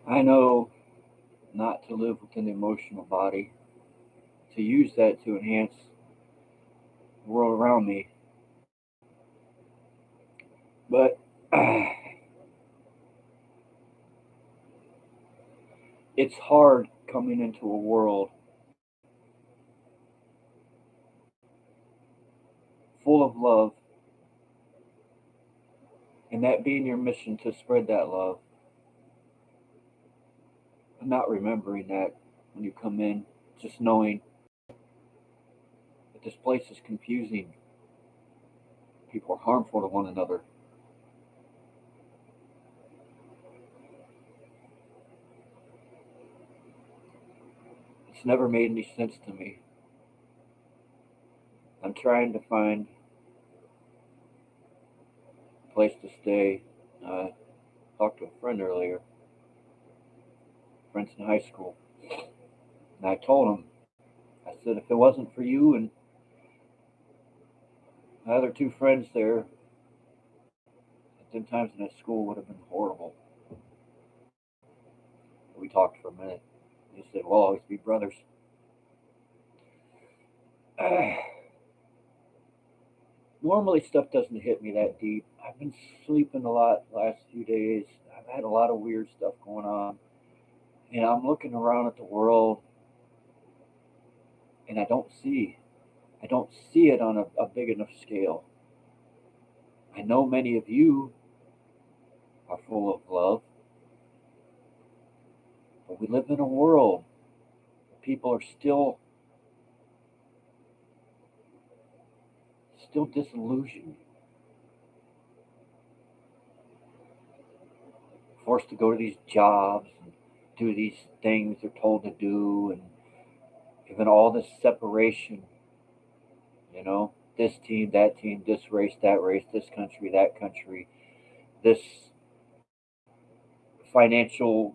I know not to live with an emotional body, to use that to enhance the world around me. But it's hard coming into a world full of love, and that being your mission to spread that love, and not remembering that when you come in, just knowing that this place is confusing. People are harmful to one another. It's never made any sense to me. I'm trying to find a place to stay. I talked to a friend earlier, friends in high school, and I told him, I said, if it wasn't for you and my other two friends there, at 10 times in that school would have been horrible. We talked for a minute. He said, we'll always be brothers. Normally, stuff doesn't hit me that deep. I've been sleeping a lot the last few days. I've had a lot of weird stuff going on. And I'm looking around at the world and I don't see it on a big enough scale. I know many of you are full of love, but we live in a world where people are still disillusioned, forced to go to these jobs and do these things they're told to do, and even all this separation, you know, this team, this race, this country, that country, this financial,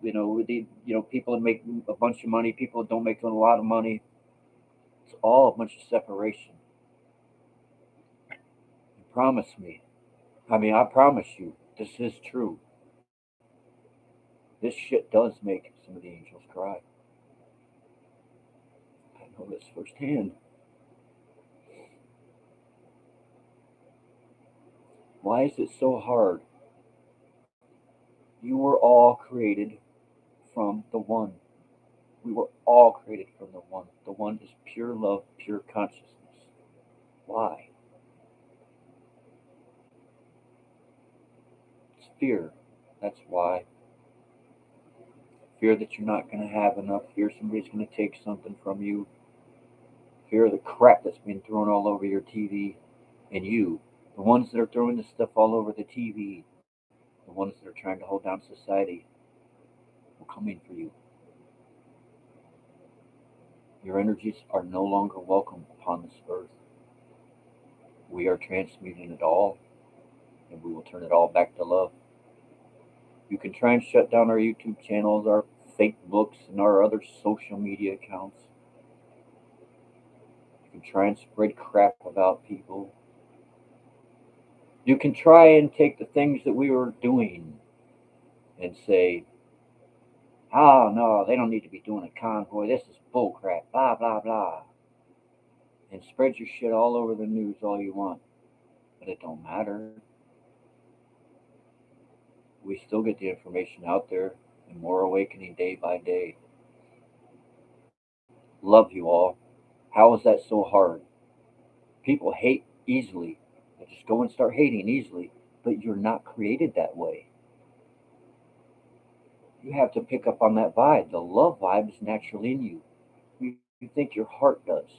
people that make a bunch of money, people that don't make a lot of money. It's all a bunch of separation. You promise me. I mean, I promise you, this is true. This shit does make some of the angels cry. I know this firsthand. Why is it so hard? You were all created from the one. We were all created from the one. The one is pure love, pure consciousness. Why? It's fear. That's why. Fear that you're not going to have enough. Fear somebody's going to take something from you. Fear of the crap that's being thrown all over your TV and you. The ones that are throwing this stuff all over the TV, the ones that are trying to hold down society, will come in for you. Your energies are no longer welcome upon this earth. We are transmuting it all, and we will turn it all back to love. You can try and shut down our YouTube channels, our fake books, and our other social media accounts. You can try and spread crap about people. You can try and take the things that we were doing and say, oh no, they don't need to be doing a convoy. This is bullcrap, blah, blah, blah. And spread your shit all over the news all you want. But it don't matter. We still get the information out there and more awakening day by day. Love you all. How is that so hard? People hate easily. They just go and start hating easily. But you're not created that way. You have to pick up on that vibe. The love vibe is naturally in you. You think your heart does.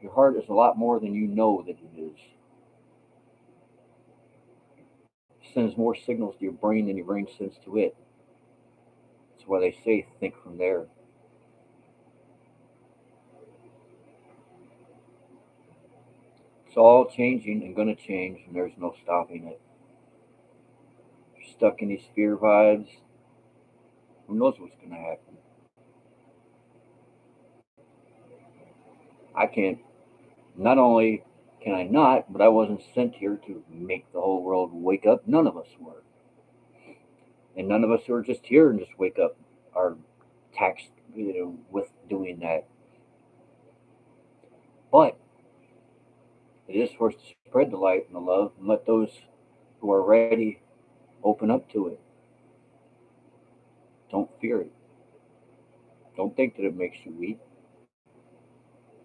Your heart is a lot more than you know that it is. It sends more signals to your brain than your brain sends to it. That's why they say think from there. It's all changing and going to change, and there's no stopping it. If you're stuck in these fear vibes, who knows what's going to happen? I can't, not only can I not, but I wasn't sent here to make the whole world wake up. None of us were. And none of us who are just here and just wake up are taxed, with doing that. But it is for us to spread the light and the love and let those who are ready open up to it. Don't fear it. Don't think that it makes you weak.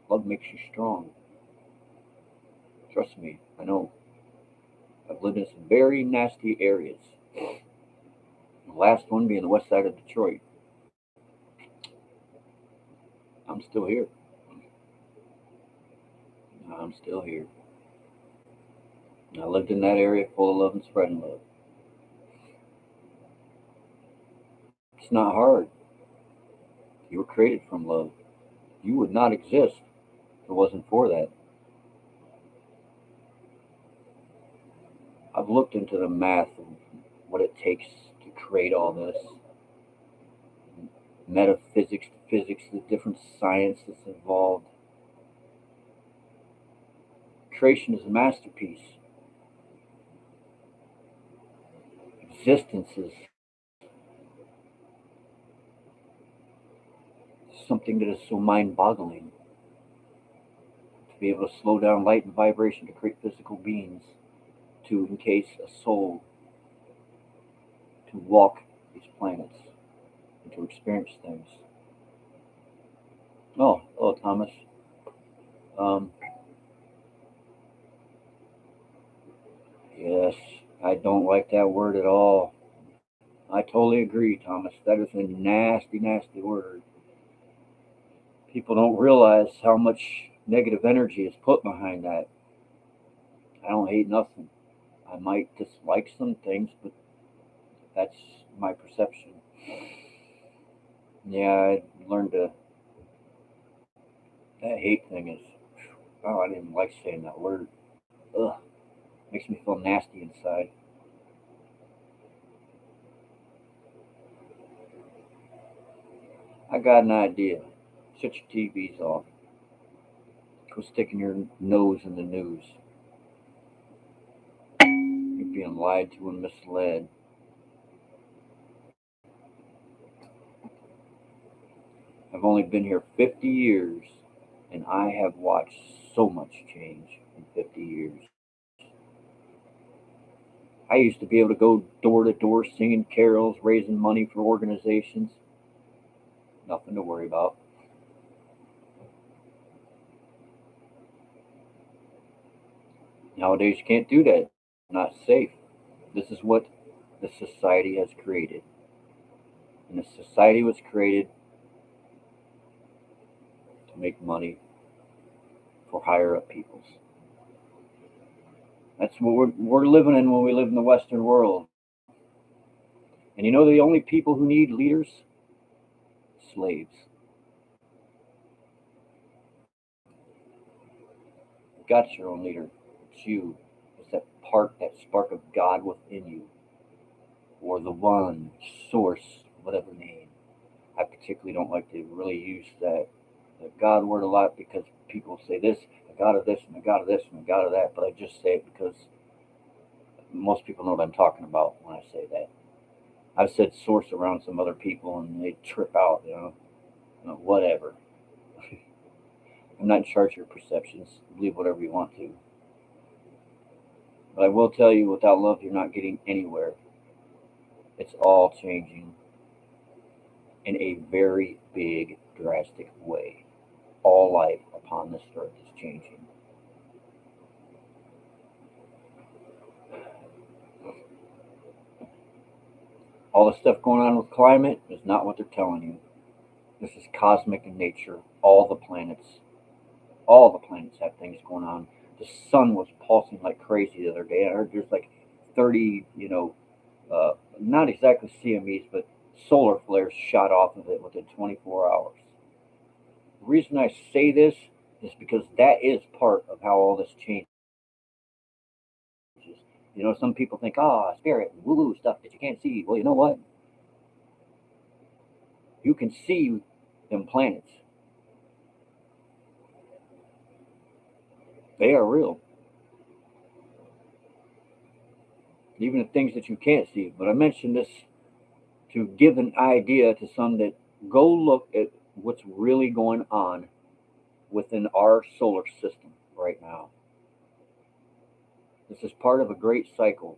Love makes you strong. Trust me, I know. I've lived in some very nasty areas. The last one being the west side of Detroit. I'm still here. I'm still here. I lived in that area full of love and spreading love. It's not hard. You were created from love. You would not exist if it wasn't for that. I've looked into the math of what it takes to create all this metaphysics, physics, the different science that's involved. Creation is a masterpiece. Existence is something that is so mind boggling. To be able to slow down light and vibration to create physical beings, to encase a soul, to walk these planets, and to experience things. Oh, hello, Thomas. Um, yes, I don't like that word at all. I totally agree, Thomas. That is a nasty, nasty word. People don't realize how much negative energy is put behind that. I don't hate nothing. I might dislike some things, but that's my perception. Yeah, I learned to. That hate thing is. Oh, I didn't like saying that word. Ugh, makes me feel nasty inside. I got an idea. Shut your TVs off. Go sticking your nose in the news. You're being lied to and misled. I've only been here 50 years, and I have watched so much change in 50 years. I used to be able to go door to door singing carols, raising money for organizations. Nothing to worry about. Nowadays, you can't do that. Not safe. This is what the society has created. And the society was created to make money for higher up peoples. That's what we're living in when we live in the Western world. And you know the only people who need leaders? Slaves. You've got your own leader. It's you. It's that part, that spark of God within you. Or the one, source, whatever name. I particularly don't like to really use the God word a lot because people say this, the God of this, and the God of this, and the God of that, but I just say it because most people know what I'm talking about when I say that. I've said source around some other people and they trip out, whatever. I'm not in charge of your perceptions. Believe whatever you want to. But I will tell you, without love, you're not getting anywhere. It's all changing in a very big, drastic way. All life upon this earth is changing. All the stuff going on with climate is not what they're telling you. This is cosmic in nature. All the planets have things going on. The sun was pulsing like crazy the other day. I heard there's like 30, not exactly CMEs, but solar flares shot off of it within 24 hours. The reason I say this is because that is part of how all this changes. Some people think, spirit, woo woo stuff that you can't see. Well, you know what? You can see them planets. They are real. Even the things that you can't see. But I mentioned this to give an idea to some that go look at what's really going on within our solar system right now. This is part of a great cycle,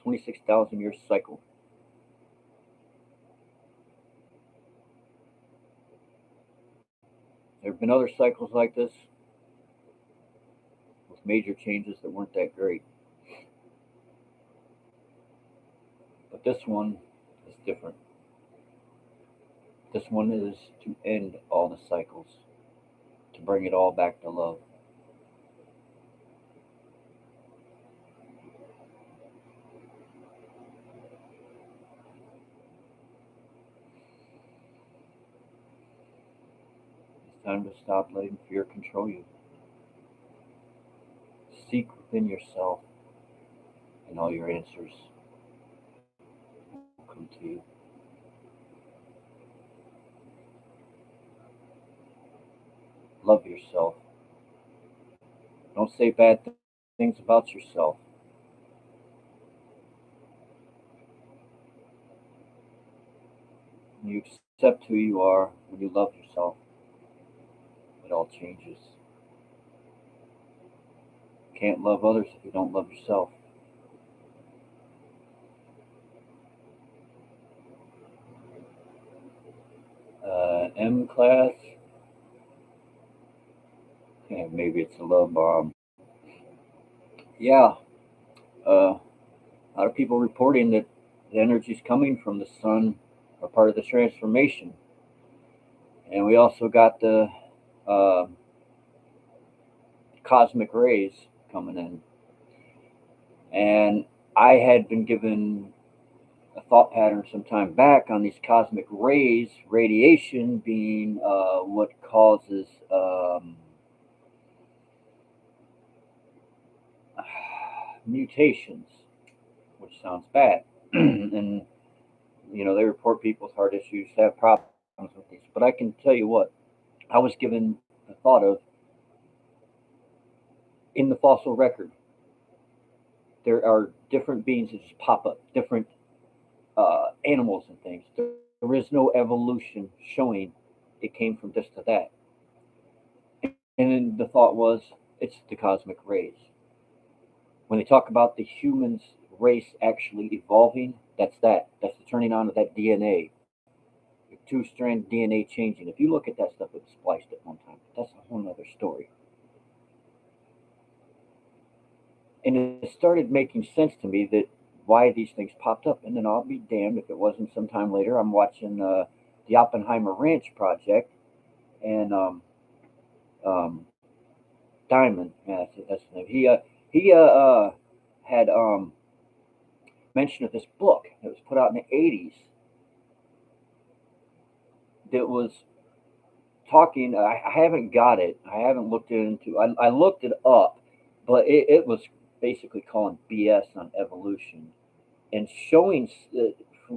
26,000 year cycle. There have been other cycles like this with major changes that weren't that great. But this one is different. This one is to end all the cycles, to bring it all back to love. It's time to stop letting fear control you. Seek within yourself, and all your answers will come to you. Love yourself. Don't say bad things about yourself. When you accept who you are, when you love yourself, it all changes. You can't love others if you don't love yourself. M class, yeah, maybe it's a love bomb. Yeah, a lot of people reporting that the energies coming from the sun are part of the transformation. And we also got the uh, cosmic rays coming in. And I had been given a thought pattern some time back on these cosmic rays, radiation being what causes mutations, which sounds bad. And, they report people with heart issues have problems with these. But I can tell you what, I was given the thought of in the fossil record, there are different beings that just pop up, different animals and things. There is no evolution showing it came from this to that. And then the thought was, it's the cosmic rays. When they talk about the human's race actually evolving, that's that. That's the turning on of that DNA. The two-strand DNA changing. If you look at that stuff, it was spliced at one time. That's a whole other story. And it started making sense to me that why these things popped up. And then I'll be damned if it wasn't sometime later. I'm watching the Oppenheimer Ranch project, and um, Diamond, yeah, that's the name. He had mention of this book that was put out in the 80s that was talking. I haven't got it. I haven't looked into. I looked it up, but it was basically calling BS on evolution and showing.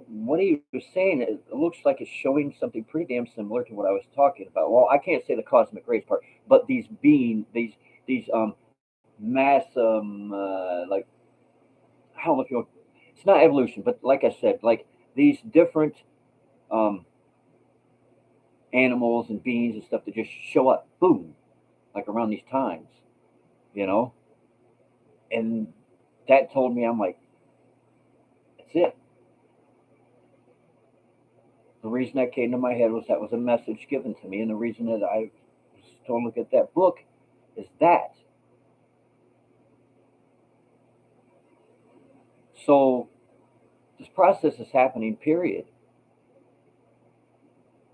What he was saying, it looks like it's showing something pretty damn similar to what I was talking about. Well, I can't say the cosmic rays part, but these mass like, I don't know if you, it's not evolution, but like I said, like these different um, animals and beings and stuff that just show up, boom, like around these times, you know? And that told me, I'm like, that's it. The reason that came to my head was that was a message given to me. And the reason that I was told to look at that book is that. So this process is happening, period.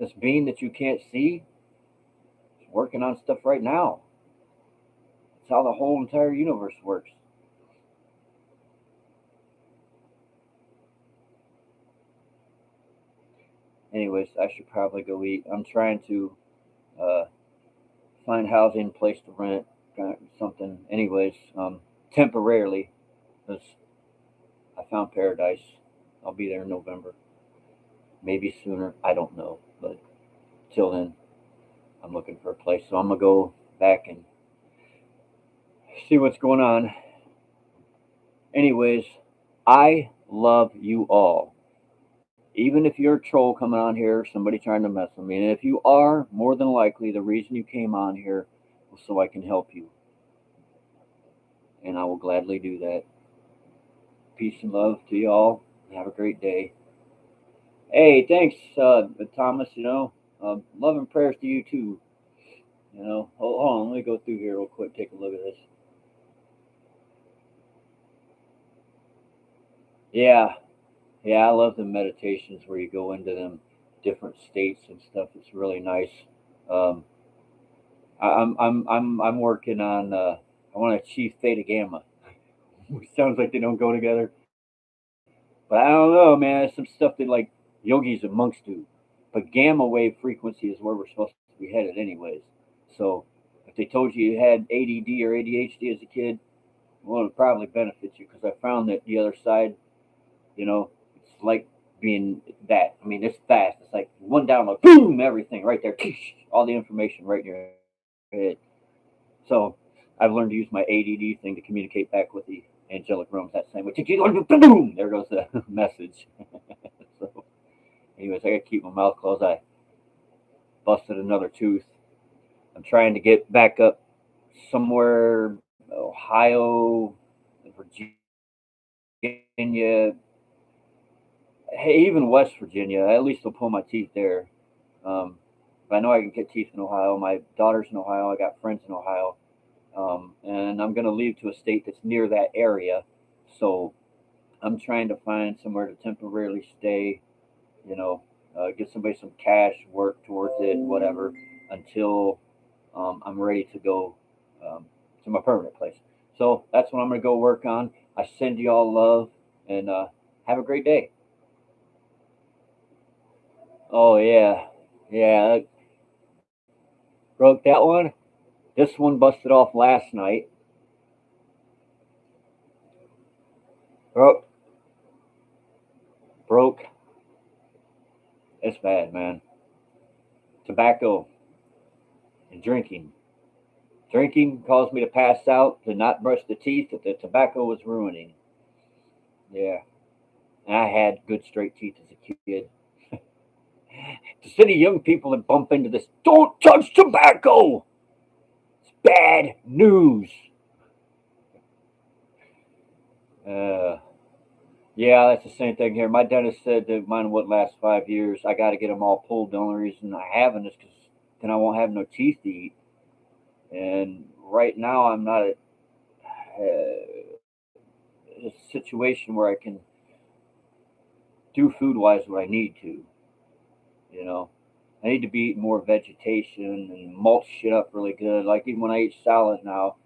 This being that you can't see is working on stuff right now. It's how the whole entire universe works. Anyways, I should probably go eat. I'm trying to uh, find housing, place to rent, something. Anyways, temporarily, because I found paradise. I'll be there in November, maybe sooner. I don't know, but till then, I'm looking for a place. So I'm gonna go back and see what's going on. Anyways, I love you all. Even if you're a troll coming on here, somebody trying to mess with me, and if you are, more than likely the reason you came on here was so I can help you, and I will gladly do that. Peace and love to y'all. Have a great day. Hey, thanks, Thomas. Love and prayers to you too. Hold on, let me go through here real quick. Take a look at this. Yeah, yeah, I love the meditations where you go into them different states and stuff. It's really nice. Um, I'm working on. I want to achieve theta gamma, which sounds like they don't go together, but I don't know, man. It's some stuff that like yogis and monks do. But gamma wave frequency is where we're supposed to be headed, anyways. So if they told you you had ADD or ADHD as a kid, well, it would probably benefit you because I found that the other side, it's like being that. I mean, it's fast. It's like one download, boom, everything right there, all the information right in your head. So I've learned to use my ADD thing to communicate back with the angelic realms that same way. Boom, there goes the message. So, anyways, I gotta keep my mouth closed. I busted another tooth. I'm trying to get back up somewhere, Ohio, Virginia, hey, even West Virginia. At least they'll pull my teeth there. Um, but I know I can get teeth in Ohio. My daughter's in Ohio. I got friends in Ohio. And I'm going to leave to a state that's near that area. So I'm trying to find somewhere to temporarily stay, get somebody some cash, work towards it, whatever, until I'm ready to go um, to my permanent place. So that's what I'm going to go work on. I send you all love and have a great day. Oh, yeah. Yeah, I broke that one. This one busted off last night. Broke, broke. It's bad, man. Tobacco and drinking. Drinking caused me to pass out, to not brush the teeth that the tobacco was ruining. Yeah. And I had good straight teeth as a kid. To city young people that bump into this, don't touch tobacco! It's bad news. Uh, yeah, that's the same thing here. My dentist said that mine wouldn't last 5 years. I got to get them all pulled. The only reason I haven't is because then I won't have no teeth to eat. And right now, I'm not at a situation where I can do food wise what I need to. You know, I need to be eating more vegetation and mulch shit up really good. Like even when I eat salad now,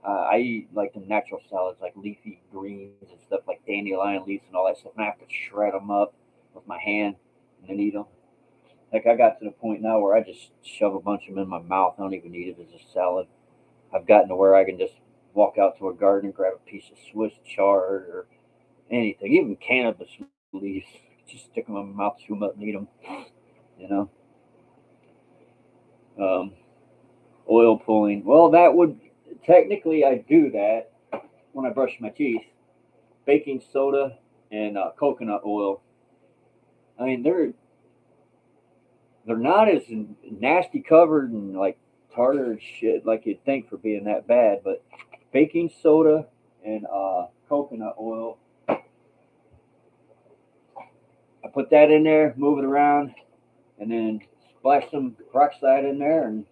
I eat like the natural salads, like leafy greens and stuff like dandelion leaves and all that stuff. And I have to shred them up with my hand and then eat them. Like I got to the point now where I just shove a bunch of them in my mouth. I don't even eat it as a salad. I've gotten to where I can just walk out to a garden and grab a piece of Swiss chard or anything, even cannabis leaves. Just stick them in my mouth, chew them up, and eat them. You know, um, oil pulling. Well, that would technically I do that when I brush my teeth. Baking soda and coconut oil. I mean, they're not as nasty covered and like tartar and shit like you'd think for being that bad, but baking soda and coconut oil. I put that in there, move it around, and then splash some peroxide in there and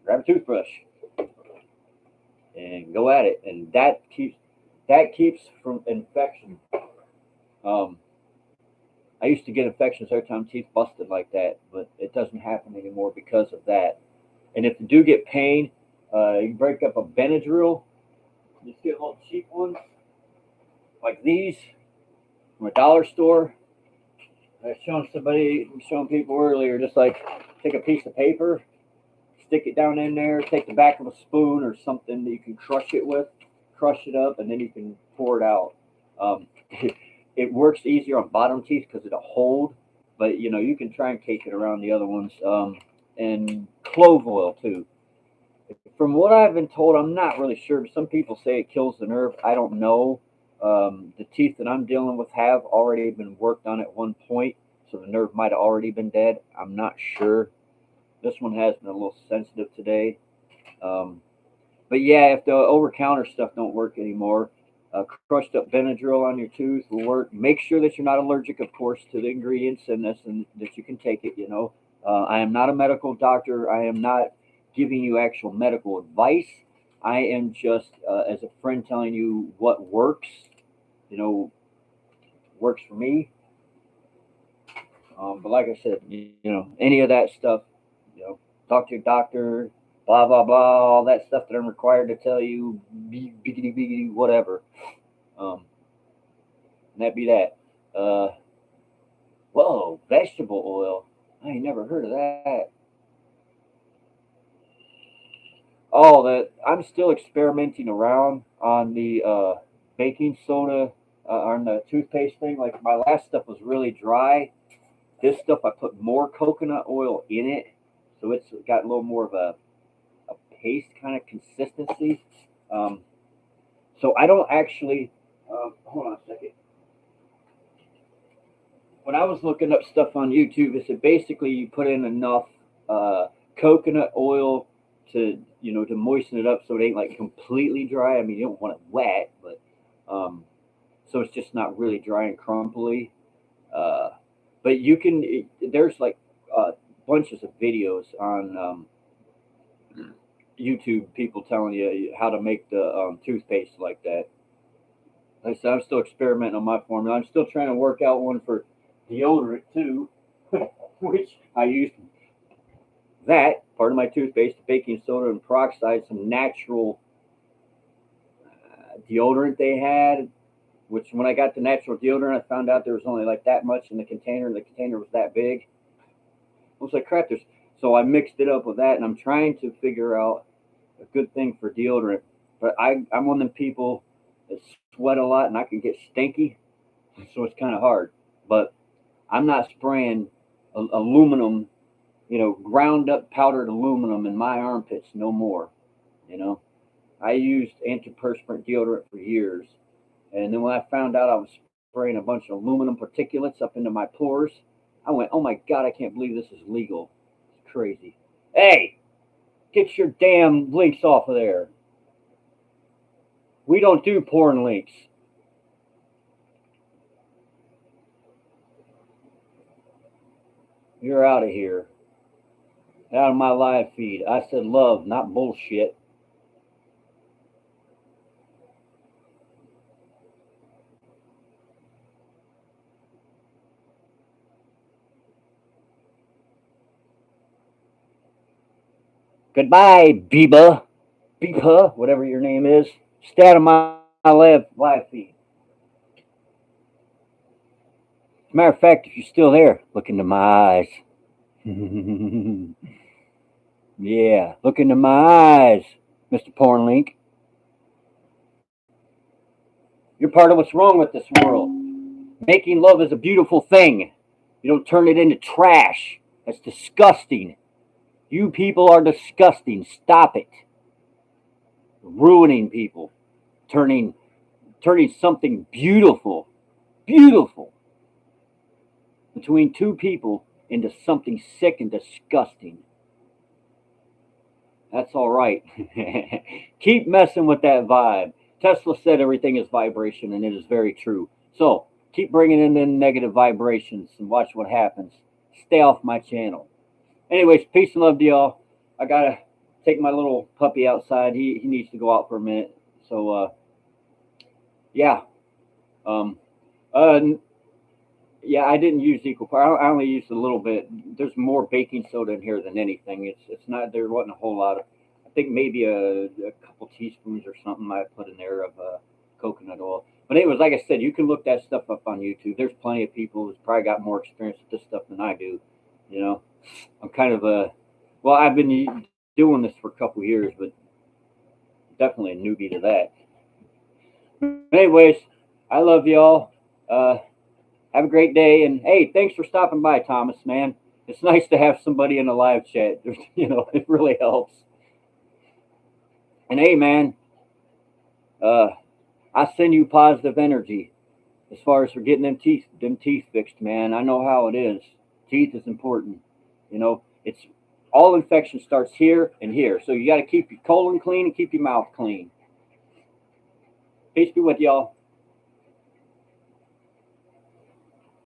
grab a toothbrush and go at it. And that keeps from infection. Um, I used to get infections every time teeth busted like that, but it doesn't happen anymore because of that. And if you do get pain, you break up a Benadryl. Just get little cheap ones like these from a dollar store. I was showing people earlier, just like take a piece of paper, stick it down in there, take the back of a spoon or something that you can crush it with, crush it up, and then you can pour it out. It works easier on bottom teeth because it'll hold, but you can try and cake it around the other ones. And clove oil too. From what I've been told, I'm not really sure. Some people say it kills the nerve. I don't know. The teeth that I'm dealing with have already been worked on at one point, so the nerve might have already been dead. I'm not sure. This one has been a little sensitive today. Um, but yeah, if the over counter stuff don't work anymore, crushed up Benadryl on your tooth will work. Make sure that you're not allergic, of course, to the ingredients in this and that you can take it. I am not a medical doctor. I am not giving you actual medical advice. I am just, as a friend, telling you what works, you know, works for me. But like I said, any of that stuff, talk to your doctor, blah blah blah, all that stuff that I'm required to tell you, biggity biggity, whatever. Um, and that be that. Uh, Whoa, vegetable oil. I ain't never heard of that. Oh, that I'm still experimenting around on the baking soda, on the toothpaste thing. Like my last stuff was really dry. This stuff I put more coconut oil in it, so it's got a little more of a paste kind of consistency. Um, so I don't actually. Hold on a second. When I was looking up stuff on YouTube, it said basically you put in enough uh, coconut oil to moisten it up so it ain't like completely dry. I mean, you don't want it wet, but so it's just not really dry and crumbly. Uh, but there's like bunches of videos on YouTube, people telling you how to make the toothpaste like that. Like I said, I'm still experimenting on my formula. I'm still trying to work out one for deodorant too, which I used that part of my toothpaste, baking soda and peroxide, some natural deodorant they had. Which when I got the natural deodorant, I found out there was only like that much in the container, and the container was that big. I was like, crap, so I mixed it up with that, and I'm trying to figure out a good thing for deodorant. But I'm one of them people that sweat a lot, and I can get stinky, so it's kind of hard. But I'm not spraying aluminum, ground up powdered aluminum in my armpits no more. You know, I used antiperspirant deodorant for years, and then when I found out I was spraying a bunch of aluminum particulates up into my pores, I went, "Oh my god, I can't believe this is legal. It's crazy." Hey, get your damn links off of there. We don't do porn links. You're out of here. Out of my live feed. I said love, not bullshit. Goodbye, Biba. Biba, whatever your name is. Stay out of my live feed. As a matter of fact, if you're still there, look into my eyes. Yeah, look into my eyes, Mr. Pornlink. You're part of what's wrong with this world. Making love is a beautiful thing. You don't turn it into trash. That's disgusting. You people are disgusting. Stop it. Ruining people. Turning something beautiful between two people into something sick and disgusting. That's all right. Keep messing with that vibe. Tesla said everything is vibration, and it is very true. So keep bringing in the negative vibrations and watch what happens. Stay off my channel. Anyways, peace and love to y'all. I gotta take my little puppy outside. He needs to go out for a minute. So yeah. Um, uh, yeah, I didn't use equal part. I only used a little bit. There's more baking soda in here than anything. It's not. There wasn't a whole lot of. I think maybe a couple teaspoons or something I put in there of coconut oil. But anyways, like I said, you can look that stuff up on YouTube. There's plenty of people who's probably got more experience with this stuff than I do. You know, I'm kind of a. Well, I've been doing this for a couple years, but definitely a newbie to that. Anyways, I love y'all. Have a great day. And hey, thanks for stopping by, Thomas, man. It's nice to have somebody in a live chat. It really helps. And hey, man, uh, I send you positive energy as far as for getting them teeth fixed, man. I know how it is. Teeth is important. It's all infection starts here and here. So you got to keep your colon clean and keep your mouth clean. Peace be with y'all.